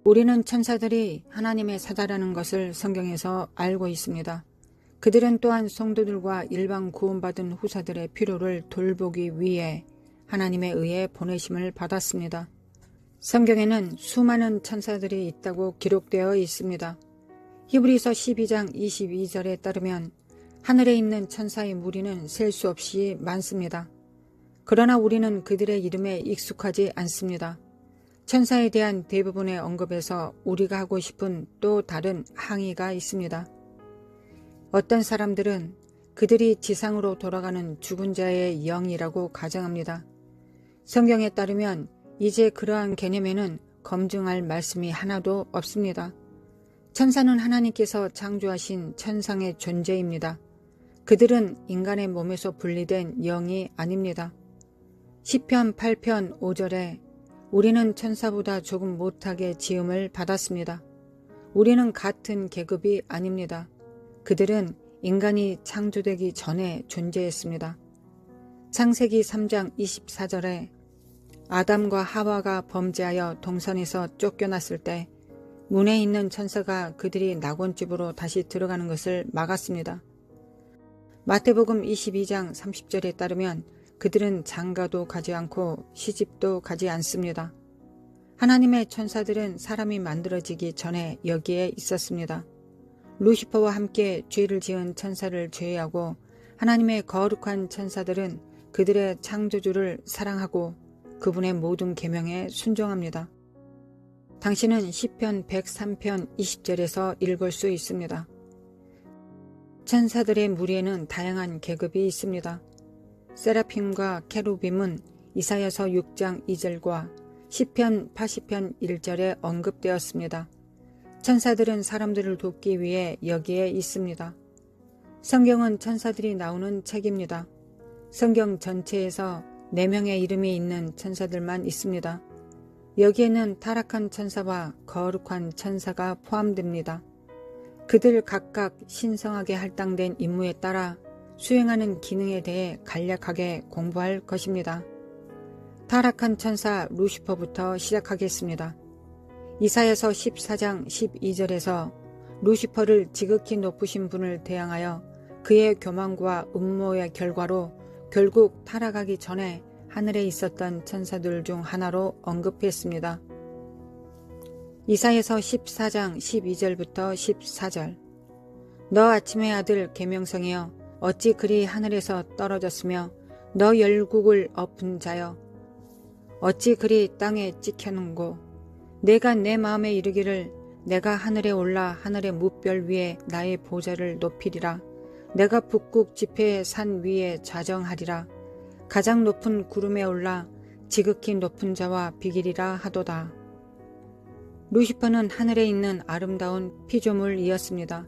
우리는 천사들이 하나님의 사자라는 것을 성경에서 알고 있습니다. 그들은 또한 성도들과 일반 구원받은 후사들의 필요를 돌보기 위해 하나님에 의해 보내심을 받았습니다. 성경에는 수많은 천사들이 있다고 기록되어 있습니다. 히브리서 12장 22절에 따르면 하늘에 있는 천사의 무리는 셀 수 없이 많습니다. 그러나 우리는 그들의 이름에 익숙하지 않습니다. 천사에 대한 대부분의 언급에서 우리가 하고 싶은 또 다른 항의가 있습니다. 어떤 사람들은 그들이 지상으로 돌아가는 죽은 자의 영이라고 가정합니다. 성경에 따르면 이제 그러한 개념에는 검증할 말씀이 하나도 없습니다. 천사는 하나님께서 창조하신 천상의 존재입니다. 그들은 인간의 몸에서 분리된 영이 아닙니다. 시편 8편 5절에 우리는 천사보다 조금 못하게 지음을 받았습니다. 우리는 같은 계급이 아닙니다. 그들은 인간이 창조되기 전에 존재했습니다. 창세기 3장 24절에 아담과 하와가 범죄하여 동산에서 쫓겨났을 때 문에 있는 천사가 그들이 낙원집으로 다시 들어가는 것을 막았습니다. 마태복음 22장 30절에 따르면 그들은 장가도 가지 않고 시집도 가지 않습니다. 하나님의 천사들은 사람이 만들어지기 전에 여기에 있었습니다. 루시퍼와 함께 죄를 지은 천사를 제외하고 하나님의 거룩한 천사들은 그들의 창조주를 사랑하고 그분의 모든 계명에 순종합니다. 당신은 시편 103편 20절에서 읽을 수 있습니다. 천사들의 무리에는 다양한 계급이 있습니다. 세라핌과 케루빔은 이사야서 6장 2절과 시편 80편 1절에 언급되었습니다. 천사들은 사람들을 돕기 위해 여기에 있습니다. 성경은 천사들이 나오는 책입니다. 성경 전체에서 4명의 이름이 있는 천사들만 있습니다. 여기에는 타락한 천사와 거룩한 천사가 포함됩니다. 그들 각각 신성하게 할당된 임무에 따라 수행하는 기능에 대해 간략하게 공부할 것입니다. 타락한 천사 루시퍼부터 시작하겠습니다. 이사야서 14장 12절에서 루시퍼를 지극히 높으신 분을 대항하여 그의 교만과 음모의 결과로 결국 타락하기 전에 하늘에 있었던 천사들 중 하나로 언급했습니다. 이사야서 14장 12절부터 14절 너 아침의 아들 계명성이여 어찌 그리 하늘에서 떨어졌으며 너 열국을 엎은 자여 어찌 그리 땅에 찍혔는고 내가 내 마음에 이르기를 내가 하늘에 올라 하늘의 무별 위에 나의 보좌를 높이리라 내가 북극 지폐의 산 위에 자정하리라 가장 높은 구름에 올라 지극히 높은 자와 비기리라 하도다. 루시퍼는 하늘에 있는 아름다운 피조물이었습니다.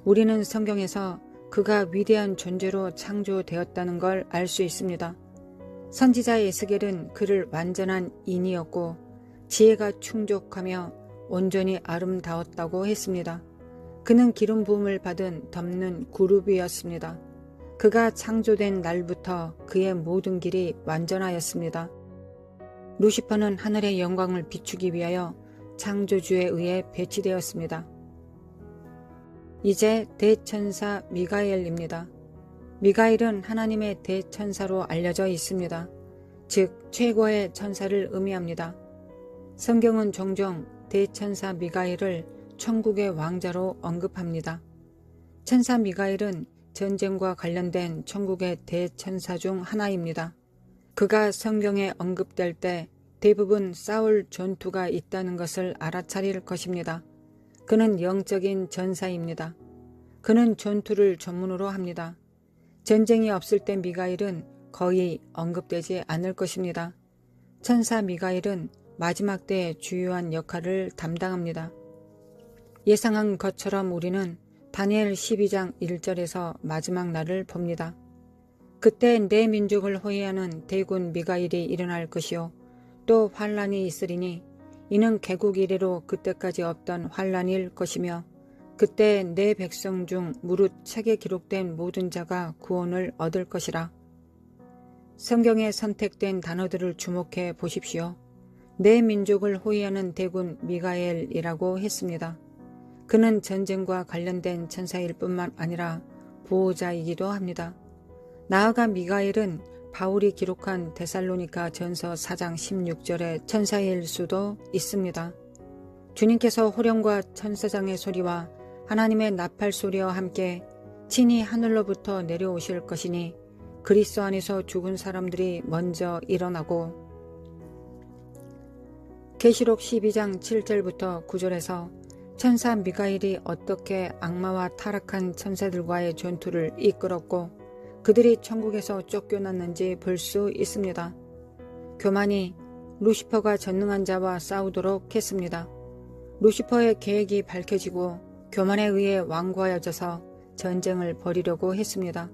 우리는 성경에서 그가 위대한 존재로 창조되었다는 걸 알 수 있습니다. 선지자 에스겔은 그를 완전한 인이었고 지혜가 충족하며 온전히 아름다웠다고 했습니다. 그는 기름 부음을 받은 덮는 그룹이었습니다. 그가 창조된 날부터 그의 모든 길이 완전하였습니다. 루시퍼는 하늘의 영광을 비추기 위하여 창조주에 의해 배치되었습니다. 이제 대천사 미가엘입니다. 미가엘은 하나님의 대천사로 알려져 있습니다. 즉 최고의 천사를 의미합니다. 성경은 종종 대천사 미가엘을 천국의 왕자로 언급합니다. 천사 미가엘은 전쟁과 관련된 천국의 대천사 중 하나입니다. 그가 성경에 언급될 때 대부분 싸울 전투가 있다는 것을 알아차릴 것입니다. 그는 영적인 전사입니다. 그는 전투를 전문으로 합니다. 전쟁이 없을 때 미가엘은 거의 언급되지 않을 것입니다. 천사 미가엘은 마지막 때의 주요한 역할을 담당합니다. 예상한 것처럼 우리는 다니엘 12장 1절에서 마지막 날을 봅니다. 그때 내 민족을 호위하는 대군 미가엘이 일어날 것이요 또 환란이 있으리니 이는 개국 이래로 그때까지 없던 환란일 것이며 그때 내 백성 중 무릇 책에 기록된 모든 자가 구원을 얻을 것이라. 성경에 선택된 단어들을 주목해 보십시오. 내 민족을 호위하는 대군 미가엘이라고 했습니다. 그는 전쟁과 관련된 천사일 뿐만 아니라 보호자이기도 합니다. 나아가 미가엘은 바울이 기록한 데살로니가 전서 4장 16절의 천사일 수도 있습니다. 주님께서 호령과 천사장의 소리와 하나님의 나팔 소리와 함께 친히 하늘로부터 내려오실 것이니 그리스도 안에서 죽은 사람들이 먼저 일어나고 계시록 12장 7절부터 9절에서 천사 미가엘이 어떻게 악마와 타락한 천사들과의 전투를 이끌었고 그들이 천국에서 쫓겨났는지 볼 수 있습니다. 교만이 루시퍼가 전능한 자와 싸우도록 했습니다. 루시퍼의 계획이 밝혀지고 교만에 의해 완고하여져서 전쟁을 벌이려고 했습니다.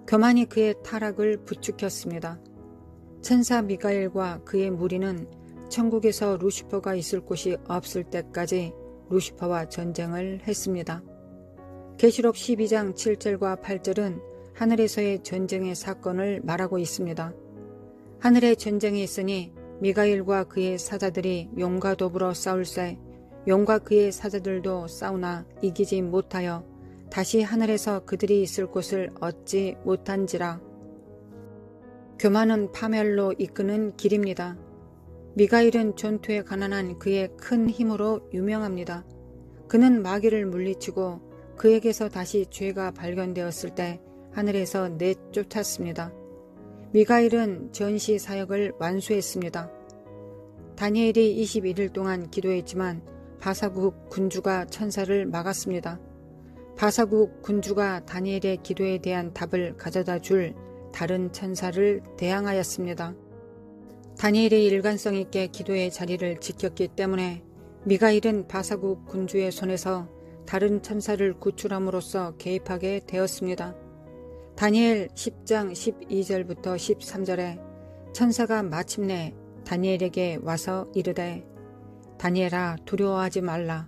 교만이 그의 타락을 부추겼습니다. 천사 미가엘과 그의 무리는 천국에서 루시퍼가 있을 곳이 없을 때까지 루시퍼와 전쟁을 했습니다. 계시록 12장 7절과 8절은 하늘에서의 전쟁의 사건을 말하고 있습니다. 하늘에 전쟁이 있으니 미가엘과 그의 사자들이 용과 더불어 싸울세 용과 그의 사자들도 싸우나 이기지 못하여 다시 하늘에서 그들이 있을 곳을 얻지 못한지라. 교만은 파멸로 이끄는 길입니다. 미가엘은 전투에 가난한 그의 큰 힘으로 유명합니다. 그는 마귀를 물리치고 그에게서 다시 죄가 발견되었을 때 하늘에서 내쫓았습니다. 미가엘은 전시 사역을 완수했습니다. 다니엘이 21일 동안 기도했지만 바사국 군주가 천사를 막았습니다. 바사국 군주가 다니엘의 기도에 대한 답을 가져다 줄 다른 천사를 대항하였습니다. 다니엘이 일관성 있게 기도의 자리를 지켰기 때문에 미가엘은 바사국 군주의 손에서 다른 천사를 구출함으로써 개입하게 되었습니다. 다니엘 10장 12절부터 13절에 천사가 마침내 다니엘에게 와서 이르되 다니엘아 두려워하지 말라.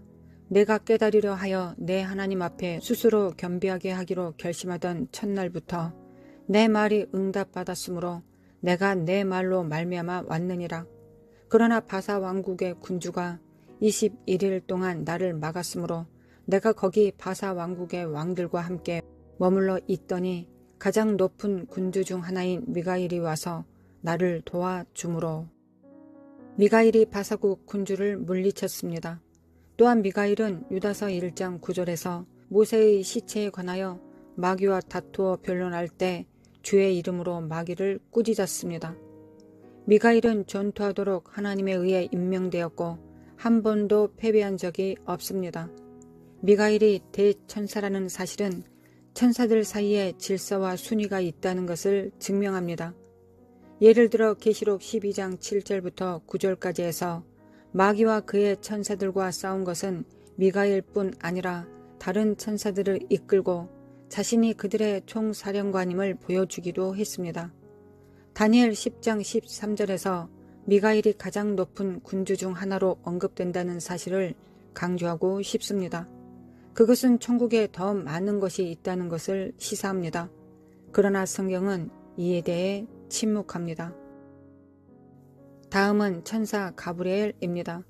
내가 깨달으려 하여 내 하나님 앞에 스스로 겸비하게 하기로 결심하던 첫날부터 내 말이 응답받았으므로 내가 내 말로 말미암아 왔느니라. 그러나 바사 왕국의 군주가 21일 동안 나를 막았으므로 내가 거기 바사 왕국의 왕들과 함께 머물러 있더니 가장 높은 군주 중 하나인 미가엘이 와서 나를 도와주므로 미가엘이 바사국 군주를 물리쳤습니다. 또한 미가엘은 유다서 1장 9절에서 모세의 시체에 관하여 마귀와 다투어 변론할 때 주의 이름으로 마귀를 꾸짖었습니다. 미가엘은 전투하도록 하나님에 의해 임명되었고 한 번도 패배한 적이 없습니다. 미가엘이 대천사라는 사실은 천사들 사이에 질서와 순위가 있다는 것을 증명합니다. 예를 들어 계시록 12장 7절부터 9절까지 해서 마귀와 그의 천사들과 싸운 것은 미가엘뿐 아니라 다른 천사들을 이끌고 자신이 그들의 총사령관임을 보여주기도 했습니다. 다니엘 10장 13절에서 미가엘이 가장 높은 군주 중 하나로 언급된다는 사실을 강조하고 싶습니다. 그것은 천국에 더 많은 것이 있다는 것을 시사합니다. 그러나 성경은 이에 대해 침묵합니다. 다음은 천사 가브리엘입니다.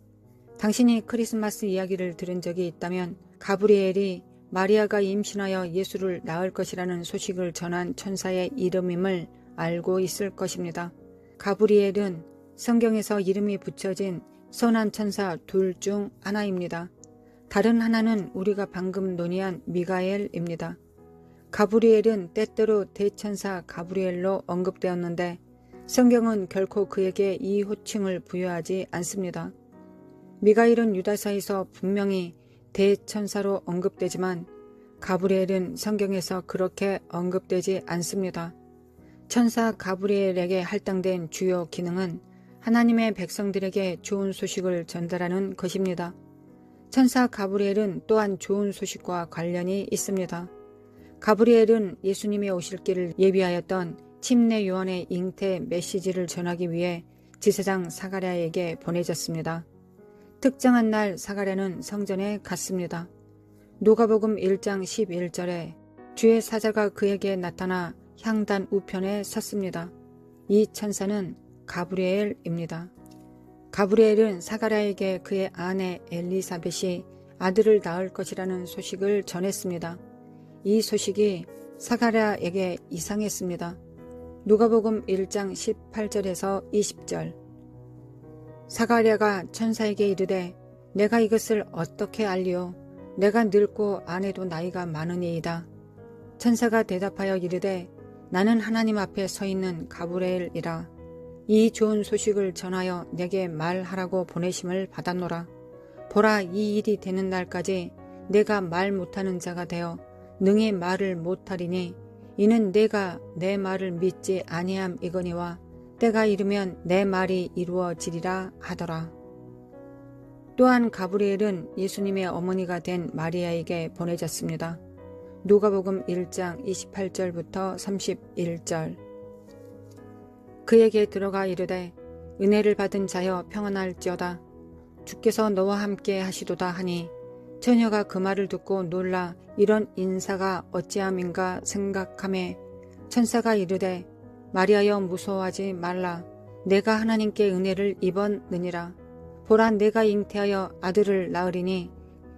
당신이 크리스마스 이야기를 들은 적이 있다면 가브리엘이 마리아가 임신하여 예수를 낳을 것이라는 소식을 전한 천사의 이름임을 알고 있을 것입니다. 가브리엘은 성경에서 이름이 붙여진 선한 천사 둘 중 하나입니다. 다른 하나는 우리가 방금 논의한 미가엘입니다. 가브리엘은 때때로 대천사 가브리엘로 언급되었는데 성경은 결코 그에게 이 호칭을 부여하지 않습니다. 미가엘은 유다서에서 분명히 대천사로 언급되지만 가브리엘은 성경에서 그렇게 언급되지 않습니다. 천사 가브리엘에게 할당된 주요 기능은 하나님의 백성들에게 좋은 소식을 전달하는 것입니다. 천사 가브리엘은 또한 좋은 소식과 관련이 있습니다. 가브리엘은 예수님이 오실 길을 예비하였던 침례 요한의 잉태 메시지를 전하기 위해 지사장 사가랴에게 보내졌습니다. 특정한 날 사가랴는 성전에 갔습니다. 누가복음 1장 11절에 주의 사자가 그에게 나타나 향단 우편에 섰습니다. 이 천사는 가브리엘입니다. 가브리엘은 사가랴에게 그의 아내 엘리사벳이 아들을 낳을 것이라는 소식을 전했습니다. 이 소식이 사가랴에게 이상했습니다. 누가복음 1장 18절에서 20절. 사가랴가 천사에게 이르되 내가 이것을 어떻게 알리오? 내가 늙고 아내도 나이가 많으니이다. 천사가 대답하여 이르되 나는 하나님 앞에 서 있는 가브리엘이라. 이 좋은 소식을 전하여 내게 말하라고 보내심을 받았노라. 보라, 이 일이 되는 날까지 내가 말 못하는 자가 되어 능히 말을 못하리니 이는 내가 내 말을 믿지 아니함이거니와 때가 이르면 내 말이 이루어지리라 하더라. 또한 가브리엘은 예수님의 어머니가 된 마리아에게 보내졌습니다. 누가복음 1장 28절부터 31절. 그에게 들어가 이르되 은혜를 받은 자여 평안할지어다. 주께서 너와 함께 하시도다 하니 처녀가 그 말을 듣고 놀라 이런 인사가 어찌함인가 생각하매 천사가 이르되 마리아여 무서워하지 말라. 내가 하나님께 은혜를 입었느니라. 보라, 내가 잉태하여 아들을 낳으리니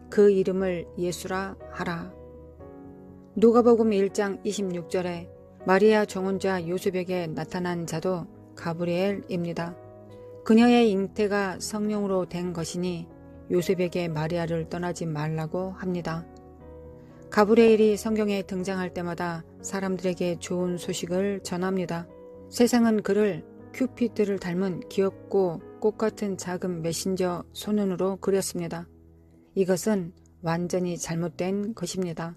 그 이름을 예수라 하라. 누가복음 1장 26절에 마리아 정혼자 요셉에게 나타난 자도 가브리엘입니다. 그녀의 잉태가 성령으로 된 것이니 요셉에게 마리아를 떠나지 말라고 합니다. 가브리엘이 성경에 등장할 때마다 사람들에게 좋은 소식을 전합니다. 세상은 그를 큐피드를 닮은 귀엽고 꽃같은 작은 메신저 소년으로 그렸습니다. 이것은 완전히 잘못된 것입니다.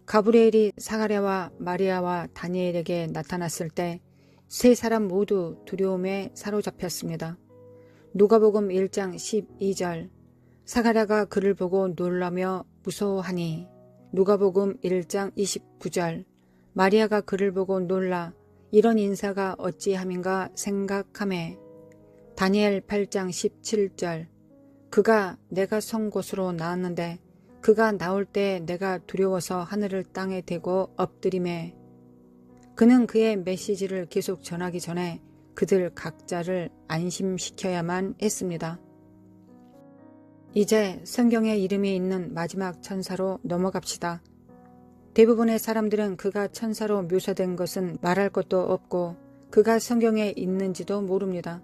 가브리엘이 사가랴와 마리아와 다니엘에게 나타났을 때 세 사람 모두 두려움에 사로잡혔습니다. 누가복음 1장 12절. 사가랴가 그를 보고 놀라며 무서워하니. 누가복음 1장 29절. 마리아가 그를 보고 놀라 이런 인사가 어찌함인가 생각하매. 다니엘 8장 17절. 그가 내가 선 곳으로 나왔는데 그가 나올 때 내가 두려워서 하늘을 땅에 대고 엎드리매. 그는 그의 메시지를 계속 전하기 전에 그들 각자를 안심시켜야만 했습니다. 이제 성경에 이름이 있는 마지막 천사로 넘어갑시다. 대부분의 사람들은 그가 천사로 묘사된 것은 말할 것도 없고 그가 성경에 있는지도 모릅니다.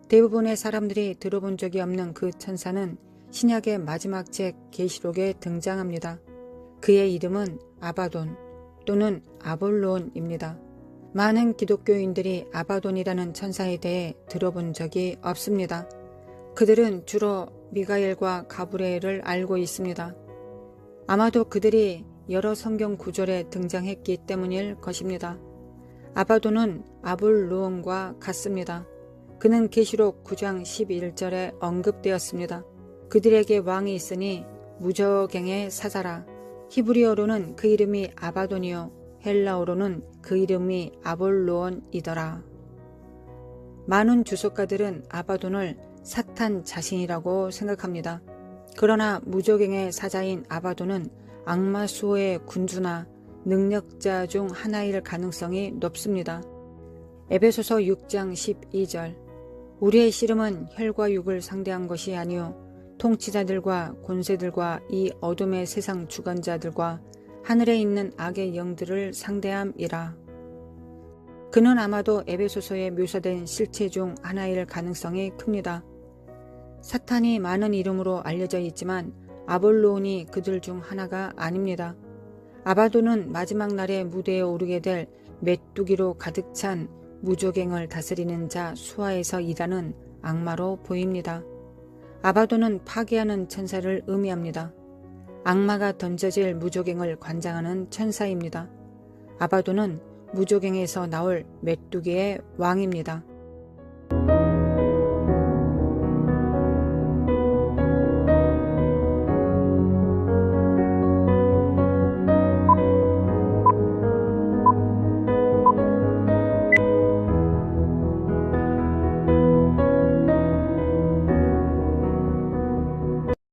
대부분의 사람들이 들어본 적이 없는 그 천사는 신약의 마지막 책 계시록에 등장합니다. 그의 이름은 아바돈 또는 아볼론입니다. 많은 기독교인들이 아바돈이라는 천사에 대해 들어본 적이 없습니다. 그들은 주로 미가엘과 가브리엘을 알고 있습니다. 아마도 그들이 여러 성경 구절에 등장했기 때문일 것입니다. 아바돈은 아볼론과 같습니다. 그는 계시록 9장 11절에 언급되었습니다. 그들에게 왕이 있으니 무저갱의 사자라. 히브리어로는 그 이름이 아바돈이요 헬라어로는 그 이름이 아볼론이더라. 많은 주석가들은 아바돈을 사탄 자신이라고 생각합니다. 그러나 무저갱의 사자인 아바돈은 악마 수호의 군주나 능력자 중 하나일 가능성이 높습니다. 에베소서 6장 12절. 우리의 씨름은 혈과 육을 상대한 것이 아니요 통치자들과 권세들과 이 어둠의 세상 주관자들과 하늘에 있는 악의 영들을 상대함이라. 그는 아마도 에베소서에 묘사된 실체 중 하나일 가능성이 큽니다. 사탄이 많은 이름으로 알려져 있지만 아볼론이 그들 중 하나가 아닙니다. 아바돈은 마지막 날의 무대에 오르게 될 메뚜기로 가득 찬 무조갱을 다스리는 자 수하에서 일하는 악마로 보입니다. 아바돈은 파괴하는 천사를 의미합니다. 악마가 던져질 무조갱을 관장하는 천사입니다. 아바돈은 무조갱에서 나올 메뚜기의 왕입니다.